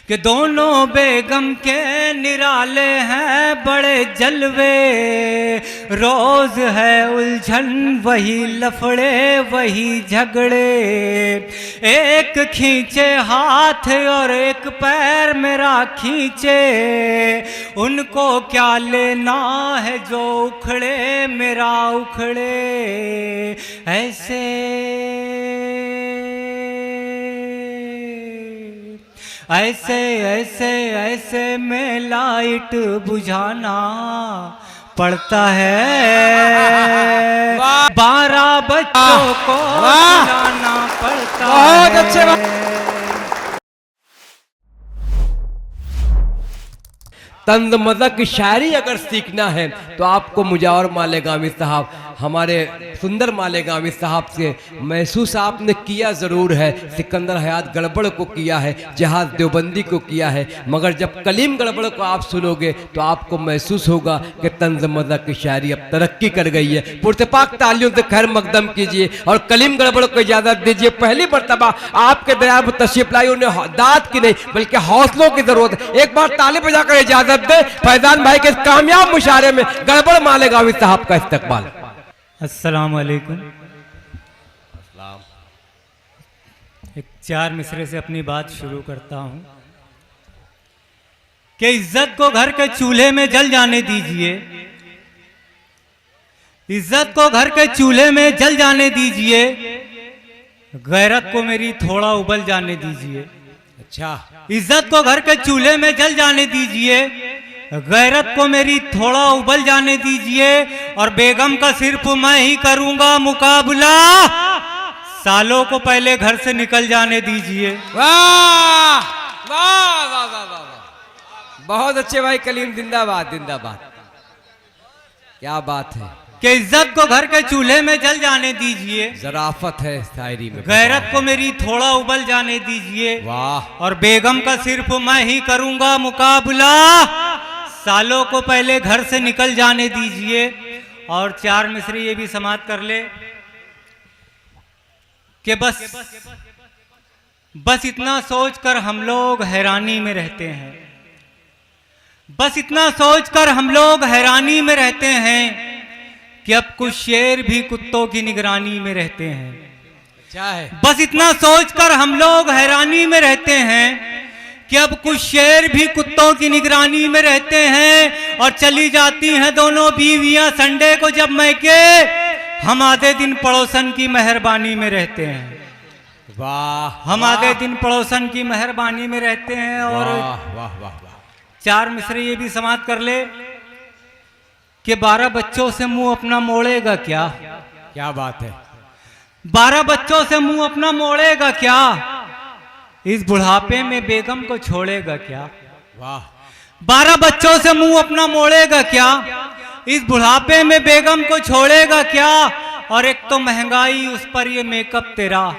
कि दोनों बेगम के निराले हैं बड़े जलवे, रोज है उलझन वही लफड़े वही झगड़े, एक खींचे हाथ और एक पैर मेरा खींचे, उनको क्या लेना है जो उखड़े मेरा उखड़े। ऐसे ऐसे ऐसे में लाइट बुझाना पड़ता है, 12 बच्चों को खिलाना पड़ता है। बहुत अच्छे। तंज मज़ा की शायरी अगर सीखना है तो आपको मुजावर मालेगामी साहब, हमारे सुंदर मालेगामी साहब से महसूस आपने किया ज़रूर है। सिकंदर हयात गड़बड़ को किया है, जहाज़ देवबंदी को किया है, मगर जब कलीम गड़बड़ को आप सुनोगे तो आपको महसूस होगा कि तंज मज़ा की शायरी अब तरक्की कर गई है। पुरतपाक तालियों से खैर मकदम कीजिए और कलीम गड़बड़ को इजाज़त दीजिए। पहली मरतबा आपके दरबार पर तशरीफ लाई, उन्हें दाद की नहीं बल्कि हौसलों की जरूरत है। एक बार ताली बजाकर इजाज़त दे फैजान भाई के कामयाब मुशारे में गड़बड़ मालेगामी साहब का इस्तकबाल। अस्सलाम वालेकुम। एक 4 मिसरे से अपनी बात शुरू करता हूं कि इज्जत को घर के चूल्हे में जल जाने दीजिए, इज्जत को घर के चूल्हे में जल जाने दीजिए, गैरत को मेरी थोड़ा उबल जाने दीजिए। अच्छा, इज्जत को घर के चूल्हे में जल जाने दीजिए, गैरत को मेरी थोड़ा उबल जाने दीजिए, और बेगम का सिर्फ मैं ही करूंगा मुकाबला, सालों को पहले घर से निकल जाने दीजिए। वाह वाह वाह वाह वाह, बहुत अच्छे भाई कलीम, जिंदाबाद जिंदाबाद। क्या बात है कि इज्जत को घर के चूल्हे में जल जाने दीजिए, जराफत है शायरी में, गैरत को मेरी थोड़ा उबल जाने दीजिए, वाह, और बेगम का सिर्फ मैं ही करूंगा मुकाबला, सालों को पहले घर से निकल जाने दीजिए। और 4 मिसरे ये भी समाप्त कर ले कि बस इतना सोचकर हम लोग हैरानी में रहते हैं, बस इतना सोचकर हम लोग हैरानी में रहते हैं कि अब कुछ शेर भी कुत्तों की निगरानी में रहते हैं। क्या है? बस इतना सोचकर हम लोग हैरानी में रहते हैं कि अब कुछ शेर भी कुत्तों की निगरानी में रहते हैं, और चली जाती हैं दोनों बीवियां संडे को जब मैके, हम आधे दिन पड़ोसन की मेहरबानी में रहते हैं। वाह, हम आधे दिन पड़ोसन की मेहरबानी में रहते हैं। और वाह वाह वाह, 4 मिसरे ये भी समाप्त कर ले कि 12 बच्चों से मुंह अपना मोड़ेगा क्या। क्या बात है? 12 बच्चों से मुंह अपना मोड़ेगा क्या, इस बुढ़ापे में बेगम को छोड़ेगा क्या। वाह, 12 बच्चों से मुंह अपना मोड़ेगा क्या, इस बुढ़ापे में बेगम को छोड़ेगा क्या, और एक तो महंगाई उस पर ये मेकअप तेरा।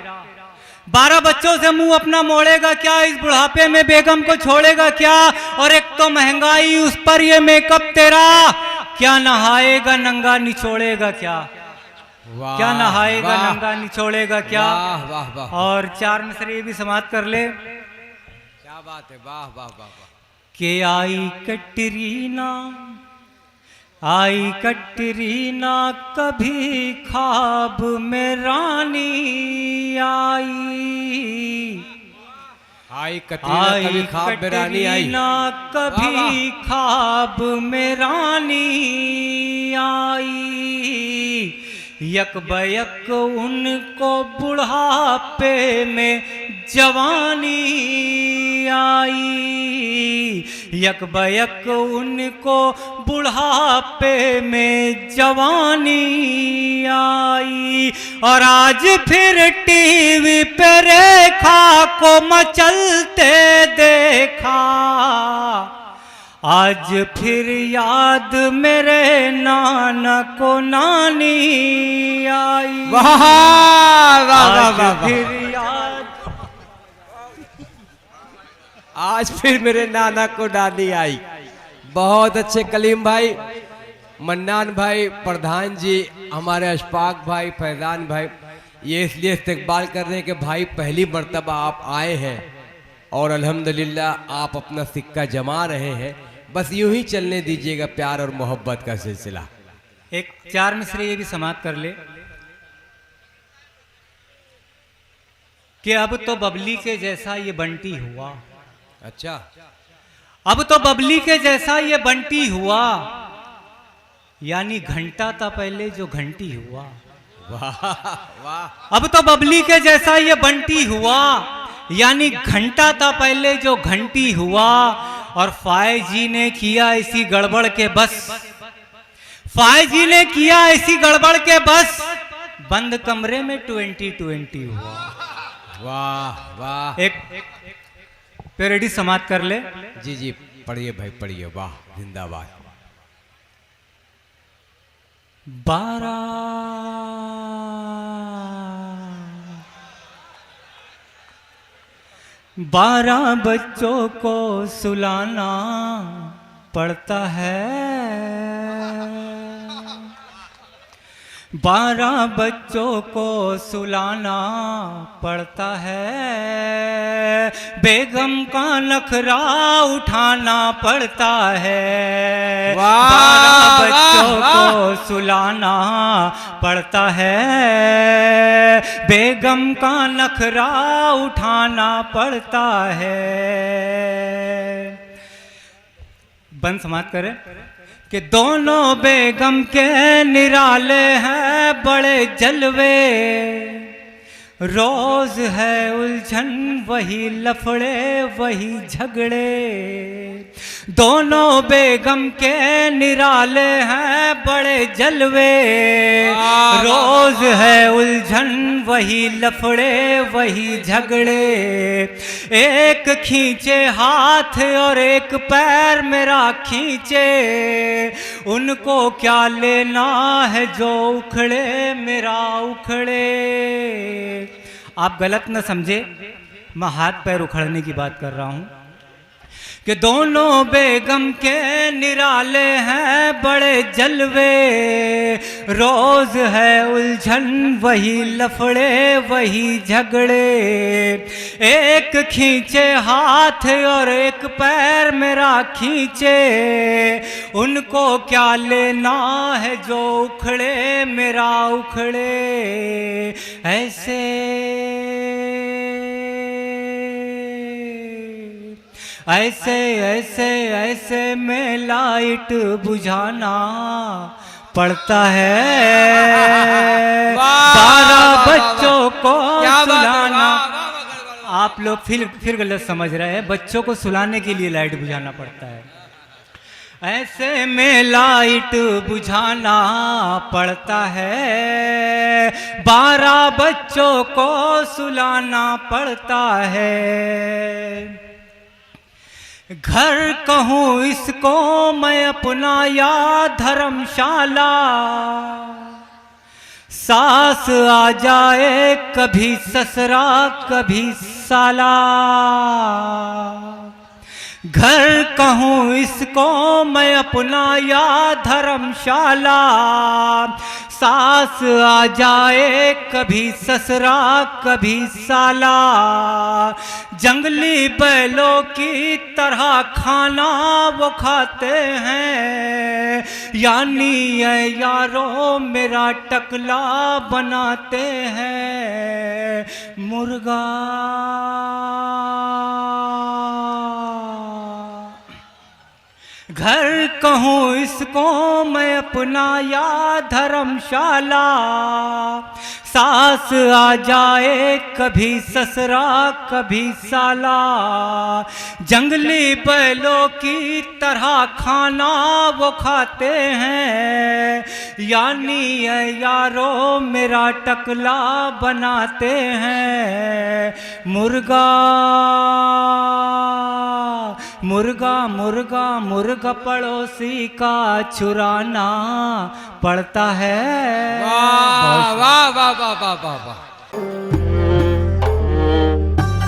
12 बच्चों से मुंह अपना मोड़ेगा क्या, इस बुढ़ापे में बेगम को छोड़ेगा क्या, और एक तो महंगाई उस पर ये मेकअप तेरा, क्या नहाएगा नंगा निचोड़ेगा क्या, क्या नहाएगा नंगा निचोड़ेगा क्या। वाह वाह वाह, और 4 मिसरे ये भी समाप्त कर ले। क्या बात है, वाह वाह वाह वाह। के आई कटरीना कभी ख्वाब में रानी आई कभी ख्वाब में रानी आई, कभी ख्वाब में रानी आई, यक बयक उनको बुढ़ापे में जवानी आई, यक बयक उनको बुढ़ापे में जवानी आई, और आज फिर टीवी पे रेखा को मचलते देखा, आज फिर याद मेरे नाना को नानी आई। वाह वाह वाह, फिर याद, आज फिर मेरे नाना को नानी आई। बहुत अच्छे कलीम भाई, मन्नान भाई, प्रधान जी, हमारे अशफाक भाई, फैजान भाई, ये इसलिए इस्तकबाल कर रहे हैं कि भाई पहली मर्तबा आप आए हैं और अल्हम्दुलिल्लाह आप अपना सिक्का जमा रहे हैं। बस यूं ही चलने दीजिएगा प्यार और मोहब्बत का सिलसिला। एक 4 मिसरे ये भी समाप्त कर ले कि अब तो बबली के जैसा ये बंटी हुआ। अच्छा, अब तो बबली के जैसा ये बंटी हुआ, यानी घंटा था पहले जो घंटी हुआ। वाह वाह। अब तो बबली के जैसा ये बंटी हुआ, यानी घंटा था पहले जो घंटी हुआ। और फाय जी ने किया इसी गड़बड़ के बस, फाय जी ने किया इसी गड़बड़ के बस, बंद कमरे में 2020 हुआ। वाह वाह। एक पेरेडी समाप्त कर ले। जी जी पढ़िए भाई पढ़िए। वाह जिंदाबाद। 12 बच्चों को सुलाना पड़ता है, 12 बच्चों को सुलाना पड़ता है, बेगम का नखरा उठाना पड़ता है। 12 बच्चों को सुलाना पड़ता है, बेगम का नखरा उठाना पड़ता है। बंद समाप्त करें कि दोनों बेगम के निराले हैं बड़े जलवे, रोज है उलझन वही लफड़े वही झगड़े। दोनों बेगम के निराले हैं बड़े जलवे, रोज है उलझन वही लफड़े वही झगड़े। एक खींचे हाथ और एक पैर मेरा खींचे, उनको क्या लेना है जो उखड़े मेरा उखड़े। आप गलत न समझे, मैं हाथ पैर उखड़ने की बात कर रहा हूं कि दोनों बेगम के निराले हैं बड़े जलवे, रोज है उलझन वही लफड़े वही झगड़े। एक खींचे हाथ और एक पैर मेरा खींचे, उनको क्या लेना है जो उखड़े मेरा उखड़े। ऐसे ऐसे ऐसे ऐसे में लाइट बुझाना पड़ता है, 12 बच्चों को सुलाना। आप लोग फिर गलत समझ रहे हैं, बच्चों को सुलाने के लिए लाइट बुझाना पड़ता है। ऐसे में लाइट बुझाना पड़ता है, 12 बच्चों को सुलाना पड़ता है। घर कहूँ इसको मैं अपना या धर्मशाला, सास आ जाए कभी ससुरा कभी साला। घर कहूँ इसको मैं अपना या धर्मशाला, सास आ जाए कभी ससुरा कभी साला। जंगली बैलों की तरह खाना वो खाते हैं, यानी ये यारों मेरा टकला बनाते हैं मुर्गा। घर कहूँ इसको मैं अपना या धर्मशाला, सास आ जाए कभी ससुरा कभी साला। जंगली बैलों की तरह खाना वो खाते हैं, यानी ये यारों मेरा टकला बनाते हैं मुर्गा। मुर्गा मुर्गा मुर्गा पड़ोसी का चुराना पड़ता है। वाह वाह वाह वाह वाह वाह।